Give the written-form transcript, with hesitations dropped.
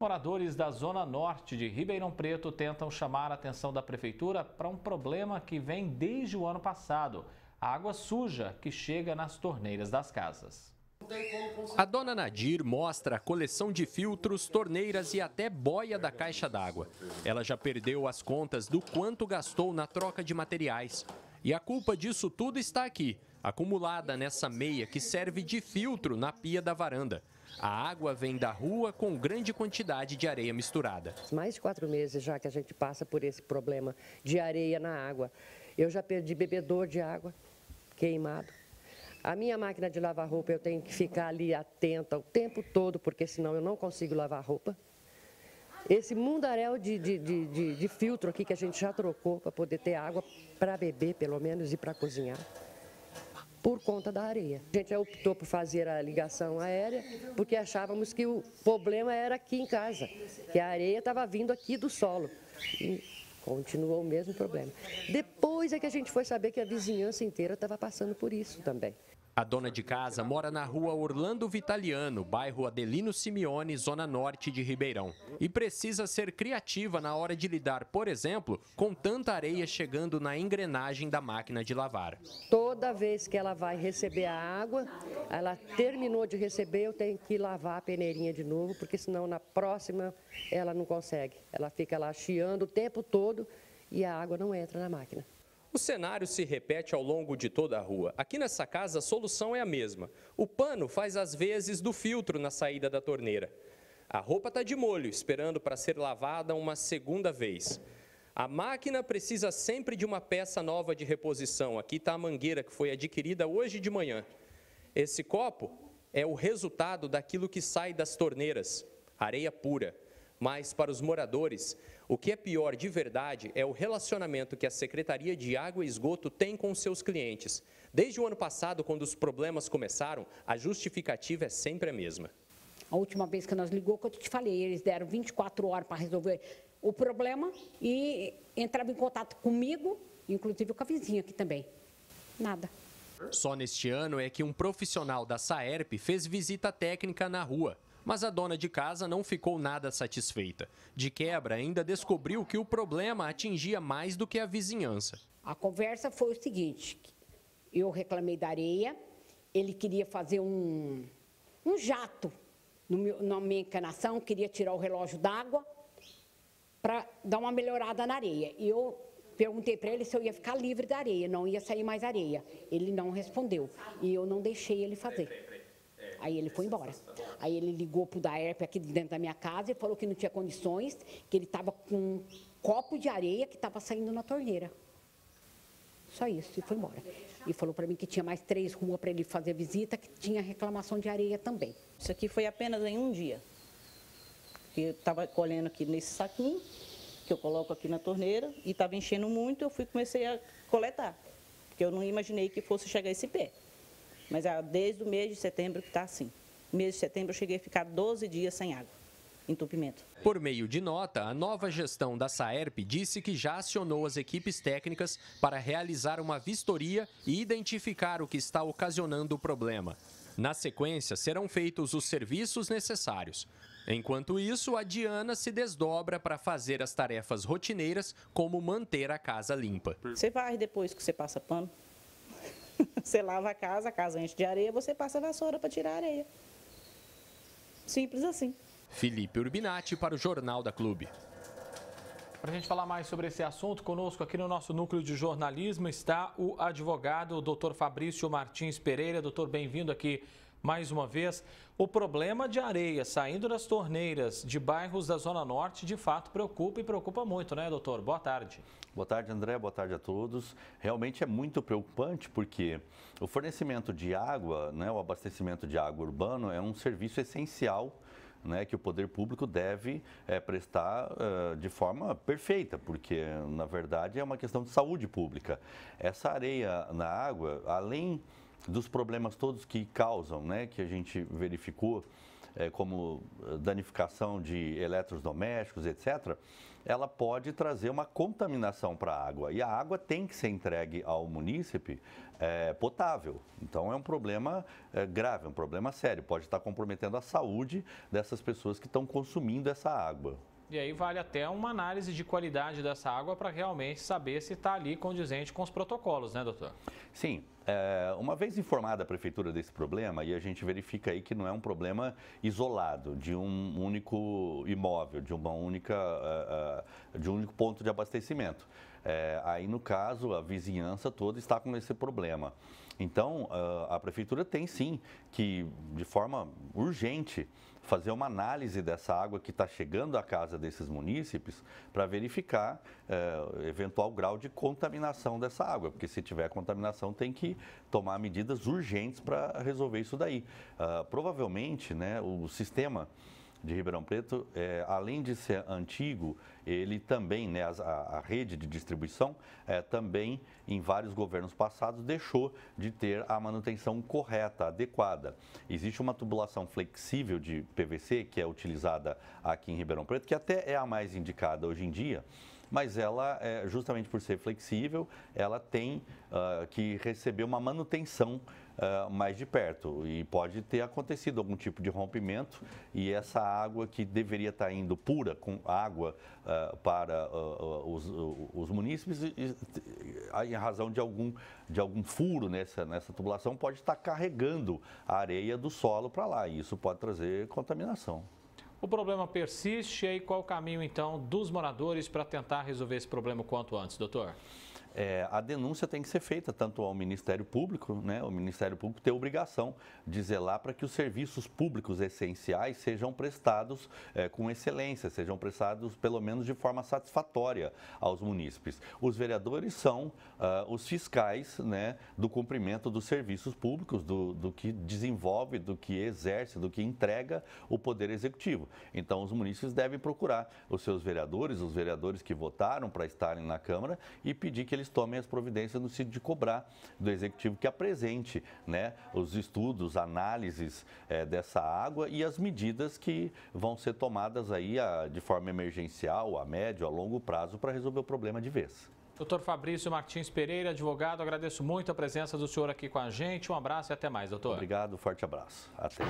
Moradores da Zona Norte de Ribeirão Preto tentam chamar a atenção da Prefeitura para um problema que vem desde o ano passado: a água suja que chega nas torneiras das casas. A dona Nadir mostra a coleção de filtros, torneiras e até boia da caixa d'água. Ela já perdeu as contas do quanto gastou na troca de materiais. E a culpa disso tudo está aqui, acumulada nessa meia que serve de filtro na pia da varanda. A água vem da rua com grande quantidade de areia misturada. Mais de 4 meses já que a gente passa por esse problema de areia na água. Eu já perdi bebedor de água queimado. A minha máquina de lavar roupa eu tenho que ficar ali atenta o tempo todo, porque senão eu não consigo lavar roupa. Esse mundaréu de filtro aqui que a gente já trocou para poder ter água para beber, pelo menos, e para cozinhar, por conta da areia. A gente optou por fazer a ligação aérea porque achávamos que o problema era aqui em casa, que a areia estava vindo aqui do solo. E continuou o mesmo problema. Depois é que a gente foi saber que a vizinhança inteira estava passando por isso também. A dona de casa mora na rua Orlando Vitaliano, bairro Adelino Simeone, zona norte de Ribeirão. E precisa ser criativa na hora de lidar, por exemplo, com tanta areia chegando na engrenagem da máquina de lavar. Toda vez que ela vai receber a água, ela terminou de receber, eu tenho que lavar a peneirinha de novo, porque senão na próxima ela não consegue. Ela fica lá chiando o tempo todo e a água não entra na máquina. O cenário se repete ao longo de toda a rua. Aqui nessa casa a solução é a mesma. O pano faz as vezes do filtro na saída da torneira. A roupa está de molho, esperando para ser lavada uma segunda vez. A máquina precisa sempre de uma peça nova de reposição. Aqui está a mangueira que foi adquirida hoje de manhã. Esse copo é o resultado daquilo que sai das torneiras, areia pura. Mas, para os moradores, o que é pior de verdade é o relacionamento que a Secretaria de Água e Esgoto tem com seus clientes. Desde o ano passado, quando os problemas começaram, a justificativa é sempre a mesma. A última vez que nós ligou, que eu te falei, eles deram 24 horas para resolver o problema e entravam em contato comigo, inclusive com a vizinha aqui também. Nada. Só neste ano é que um profissional da Saerp fez visita técnica na rua. Mas a dona de casa não ficou nada satisfeita. De quebra, ainda descobriu que o problema atingia mais do que a vizinhança. A conversa foi o seguinte: eu reclamei da areia, ele queria fazer um jato na minha encanação, queria tirar o relógio d'água para dar uma melhorada na areia. E eu perguntei para ele se eu ia ficar livre da areia, não ia sair mais areia. Ele não respondeu e eu não deixei ele fazer. Aí ele foi embora. Aí ele ligou para o Daerp aqui dentro da minha casa e falou que não tinha condições, que ele estava com um copo de areia que estava saindo na torneira. Só isso, e foi embora. E falou para mim que tinha mais 3 ruas para ele fazer visita, que tinha reclamação de areia também. Isso aqui foi apenas em um dia. Eu estava colhendo aqui nesse saquinho, que eu coloco aqui na torneira, e estava enchendo muito, eu comecei a coletar. Porque eu não imaginei que fosse chegar a esse pé. Mas desde o mês de setembro que está assim. No mês de setembro eu cheguei a ficar 12 dias sem água, entupimento. Por meio de nota, a nova gestão da Saerp disse que já acionou as equipes técnicas para realizar uma vistoria e identificar o que está ocasionando o problema. Na sequência, serão feitos os serviços necessários. Enquanto isso, a Diana se desdobra para fazer as tarefas rotineiras, como manter a casa limpa. Você varre depois que você passa pano. Você lava a casa enche de areia, você passa a vassoura para tirar a areia. Simples assim. Felipe Urbinati para o Jornal da Clube. Para a gente falar mais sobre esse assunto, conosco aqui no nosso núcleo de jornalismo está o advogado, o doutor Fabrício Martins Pereira. Doutor, bem-vindo aqui mais uma vez. O problema de areia saindo das torneiras de bairros da Zona Norte, de fato, preocupa e preocupa muito, né, doutor? Boa tarde. Boa tarde, André. Boa tarde a todos. Realmente é muito preocupante porque o fornecimento de água, né, o abastecimento de água urbano é um serviço essencial, né, que o poder público deve prestar de forma perfeita, porque, na verdade, é uma questão de saúde pública. Essa areia na água, além dos problemas todos que causam, né, que a gente verificou, como danificação de eletrodomésticos, etc., ela pode trazer uma contaminação para a água. E a água tem que ser entregue ao munícipe potável. Então é um problema grave, um problema sério. Pode estar comprometendo a saúde dessas pessoas que estão consumindo essa água. E aí vale até uma análise de qualidade dessa água para realmente saber se está ali condizente com os protocolos, né, doutor? Sim. Uma vez informada a prefeitura desse problema, e a gente verifica aí que não é um problema isolado de um único imóvel, de um único ponto de abastecimento. Aí, no caso, a vizinhança toda está com esse problema. Então, a prefeitura tem sim que, de forma urgente, fazer uma análise dessa água que está chegando à casa desses munícipes para verificar eventual grau de contaminação dessa água, porque se tiver contaminação tem que tomar medidas urgentes para resolver isso daí. Provavelmente, né, o sistema de Ribeirão Preto, além de ser antigo, ele também, né, a rede de distribuição, também em vários governos passados deixou de ter a manutenção correta, adequada. Existe uma tubulação flexível de PVC que é utilizada aqui em Ribeirão Preto, que até é a mais indicada hoje em dia, mas ela, justamente por ser flexível, ela tem que receber uma manutenção mais de perto e pode ter acontecido algum tipo de rompimento e essa água que deveria estar indo pura, com água para os munícipes, em razão de algum furo nessa tubulação, pode estar carregando a areia do solo para lá e isso pode trazer contaminação. O problema persiste, e aí qual o caminho, então, dos moradores para tentar resolver esse problema o quanto antes, doutor? A denúncia tem que ser feita tanto ao Ministério Público, né? O Ministério Público tem a obrigação de zelar para que os serviços públicos essenciais sejam prestados com excelência, sejam prestados pelo menos de forma satisfatória aos munícipes. Os vereadores são os fiscais, né, do cumprimento dos serviços públicos, do que desenvolve, do que exerce, do que entrega o Poder Executivo. Então, os munícipes devem procurar os seus vereadores, os vereadores que votaram para estarem na Câmara e pedir que eles tomem as providências no sentido de cobrar do Executivo que apresente, né, os estudos, análises dessa água e as medidas que vão ser tomadas aí de forma emergencial, a médio, a longo prazo para resolver o problema de vez. Doutor Fabrício Martins Pereira, advogado, agradeço muito a presença do senhor aqui com a gente. Um abraço e até mais, doutor. Obrigado, forte abraço. Até.